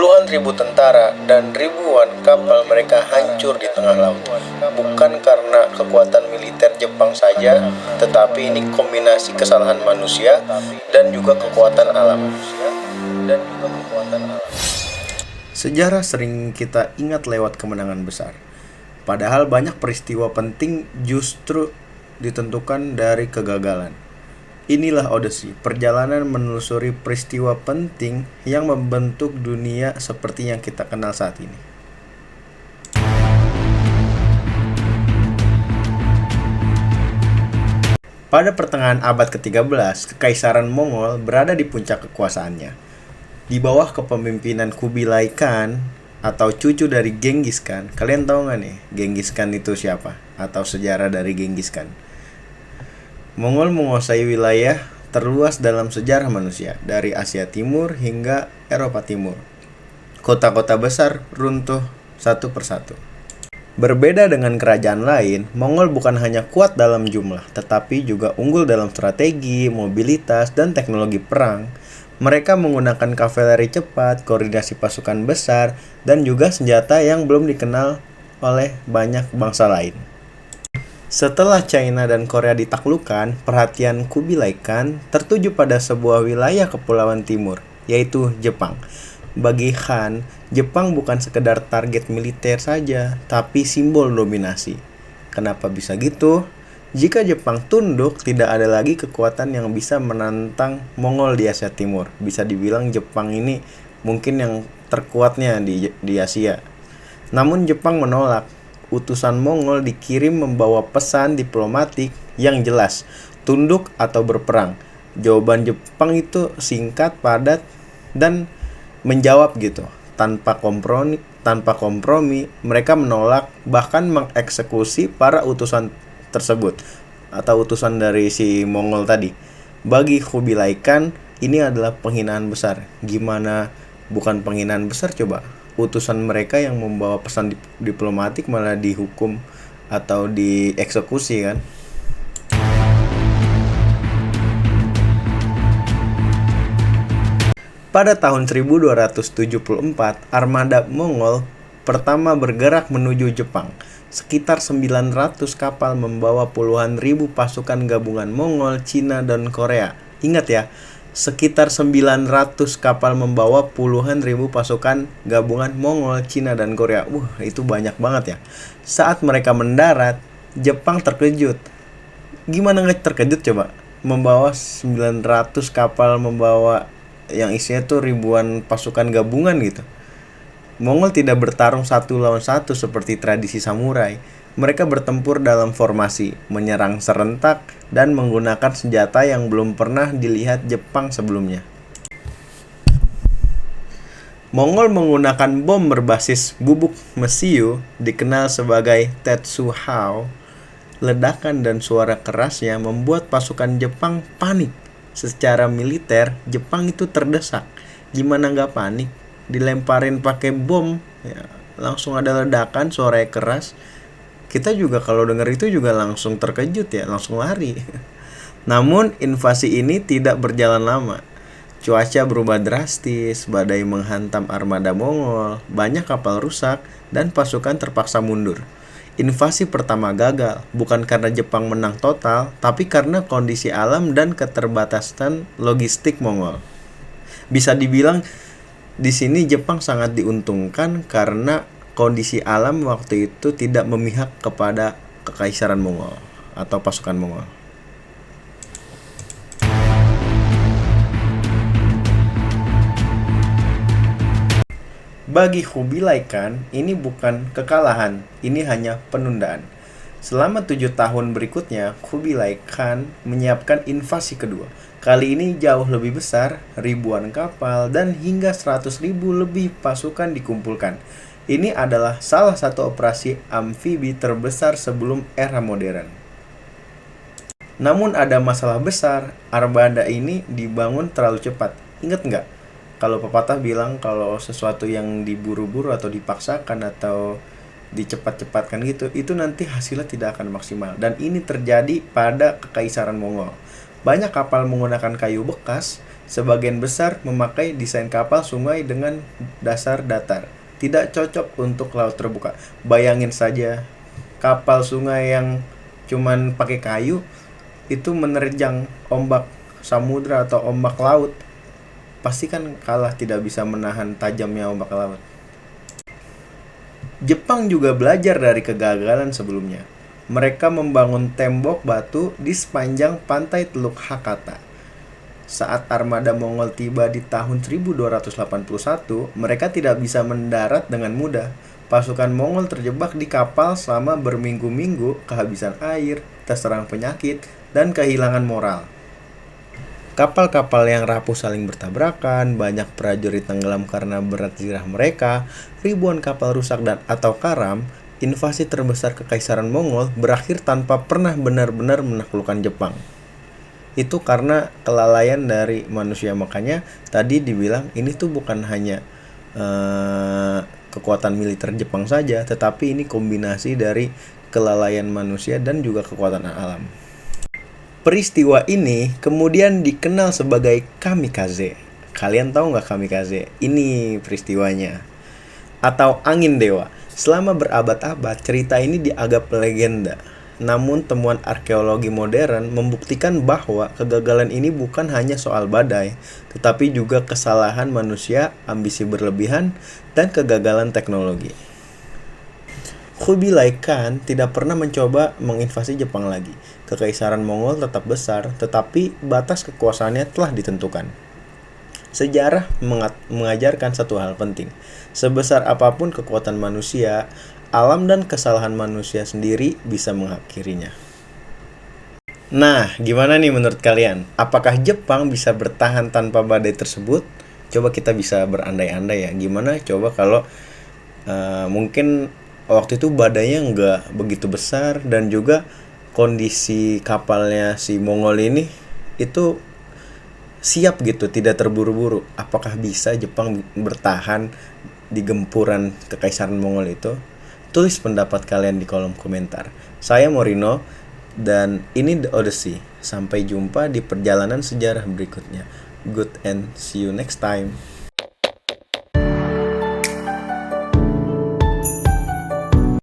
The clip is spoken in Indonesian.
Puluhan ribu tentara dan ribuan kapal mereka hancur di tengah laut. Bukan karena kekuatan militer Jepang saja, tetapi ini kombinasi kesalahan manusia dan juga kekuatan alam. Sejarah sering kita ingat lewat kemenangan besar. Padahal banyak peristiwa penting justru ditentukan dari kegagalan. Inilah Odyssey, perjalanan menelusuri peristiwa penting yang membentuk dunia seperti yang kita kenal saat ini. Pada pertengahan abad ke-13, Kekaisaran Mongol berada di puncak kekuasaannya. Di bawah kepemimpinan Kubilai Khan atau cucu dari Genghis Khan. Kalian tahu nggak nih Genghis Khan itu siapa? Atau sejarah dari Genghis Khan? Mongol menguasai wilayah terluas dalam sejarah manusia, dari Asia Timur hingga Eropa Timur. Kota-kota besar runtuh satu persatu. Berbeda dengan kerajaan lain, Mongol bukan hanya kuat dalam jumlah, tetapi juga unggul dalam strategi, mobilitas, dan teknologi perang. Mereka menggunakan kavaleri cepat, koordinasi pasukan besar, dan juga senjata yang belum dikenal oleh banyak bangsa lain. Setelah China dan Korea ditaklukkan, perhatian Kubilai Khan tertuju pada sebuah wilayah kepulauan timur, yaitu Jepang. Bagi Khan, Jepang bukan sekedar target militer saja, tapi simbol dominasi. Kenapa bisa gitu? Jika Jepang tunduk, tidak ada lagi kekuatan yang bisa menantang Mongol di Asia Timur. Bisa dibilang Jepang ini mungkin yang terkuatnya di Asia. Namun Jepang menolak. Utusan Mongol dikirim membawa pesan diplomatik yang jelas, tunduk atau berperang. Jawaban Jepang itu singkat, padat, dan menjawab gitu. Tanpa kompromi, mereka menolak, bahkan mengeksekusi para utusan tersebut atau utusan dari si Mongol tadi. Bagi Kubilai Khan, ini adalah penghinaan besar. Gimana bukan penghinaan besar coba? Utusan mereka yang membawa pesan diplomatik malah dihukum atau dieksekusi kan? Pada tahun 1274, armada Mongol pertama bergerak menuju Jepang. Sekitar 900 kapal membawa puluhan ribu pasukan gabungan Mongol, Cina, dan Korea. Ingat ya, sekitar 900 kapal membawa puluhan ribu pasukan gabungan Mongol, Cina, dan Korea. Itu banyak banget ya. Saat mereka mendarat, Jepang terkejut. Gimana nggak terkejut coba? Membawa 900 kapal, membawa yang isinya tuh ribuan pasukan gabungan gitu. Mongol tidak bertarung satu lawan satu seperti tradisi samurai. Mereka bertempur dalam formasi, menyerang serentak, dan menggunakan senjata yang belum pernah dilihat Jepang sebelumnya. Mongol menggunakan bom berbasis bubuk mesiu, dikenal sebagai Tetsuhao. Ledakan dan suara kerasnya membuat pasukan Jepang panik. Secara militer, Jepang itu terdesak. Gimana nggak panik? Dilemparin pakai bom, ya, langsung ada ledakan, suaranya keras. Kita juga kalau dengar itu juga langsung terkejut ya, langsung lari. Namun invasi ini tidak berjalan lama. Cuaca berubah drastis, badai menghantam armada Mongol, banyak kapal rusak, dan pasukan terpaksa mundur. Invasi pertama gagal, bukan karena Jepang menang total, tapi karena kondisi alam dan keterbatasan logistik Mongol. Bisa dibilang di sini Jepang sangat diuntungkan karena kondisi alam waktu itu tidak memihak kepada Kekaisaran Mongol atau pasukan Mongol. Bagi Kubilai Khan, ini bukan kekalahan, ini hanya penundaan. Selama 7 tahun berikutnya, Kubilai Khan menyiapkan invasi kedua. Kali ini jauh lebih besar, ribuan kapal, dan hingga 100.000 lebih pasukan dikumpulkan. Ini adalah salah satu operasi amfibi terbesar sebelum era modern. Namun ada masalah besar, armada ini dibangun terlalu cepat. Ingat nggak? Kalau pepatah bilang kalau sesuatu yang diburu-buru atau dipaksakan atau dicepat-cepatkan gitu, itu nanti hasilnya tidak akan maksimal. Dan ini terjadi pada Kekaisaran Mongol. Banyak kapal menggunakan kayu bekas, Sebagian besar memakai desain kapal sungai dengan dasar datar. Tidak cocok untuk laut terbuka. Bayangin saja kapal sungai yang cuman pakai kayu itu menerjang ombak samudra atau ombak laut. Pasti kan kalah, tidak bisa menahan tajamnya ombak laut. Jepang juga belajar dari kegagalan sebelumnya. Mereka membangun tembok batu di sepanjang pantai Teluk Hakata. Saat armada Mongol tiba di tahun 1281, mereka tidak bisa mendarat dengan mudah. Pasukan Mongol terjebak di kapal selama berminggu-minggu, kehabisan air, terserang penyakit, dan kehilangan moral. Kapal-kapal yang rapuh saling bertabrakan, banyak prajurit tenggelam karena berat zirah mereka, ribuan kapal rusak dan atau karam. Invasi terbesar Kekaisaran Mongol berakhir tanpa pernah benar-benar menaklukkan Jepang. Itu karena kelalaian dari manusia. Makanya tadi dibilang ini tuh bukan hanya kekuatan militer Jepang saja, tetapi ini kombinasi dari kelalaian manusia dan juga kekuatan alam. Peristiwa ini kemudian dikenal sebagai kamikaze. Kalian tahu nggak kamikaze? Ini peristiwanya. Atau angin dewa. Selama berabad-abad, cerita ini dianggap legenda. Namun temuan arkeologi modern membuktikan bahwa kegagalan ini bukan hanya soal badai, tetapi juga kesalahan manusia, ambisi berlebihan, dan kegagalan teknologi. Kubilai Khan tidak pernah mencoba menginvasi Jepang lagi. Kekaisaran Mongol tetap besar, tetapi batas kekuasaannya telah ditentukan. Sejarah mengajarkan satu hal penting. Sebesar apapun kekuatan manusia, alam dan kesalahan manusia sendiri bisa mengakhirinya. Nah, gimana nih menurut kalian? Apakah Jepang bisa bertahan tanpa badai tersebut? Coba kita bisa berandai-andai ya. Gimana coba kalau mungkin waktu itu badainya nggak begitu besar dan juga kondisi kapalnya si Mongol ini itu siap gitu, tidak terburu-buru. Apakah bisa Jepang bertahan di gempuran Kekaisaran Mongol itu? Tulis pendapat kalian di kolom komentar. Saya Morino dan ini The Odyssey. Sampai jumpa di perjalanan sejarah berikutnya. Good and see you next time.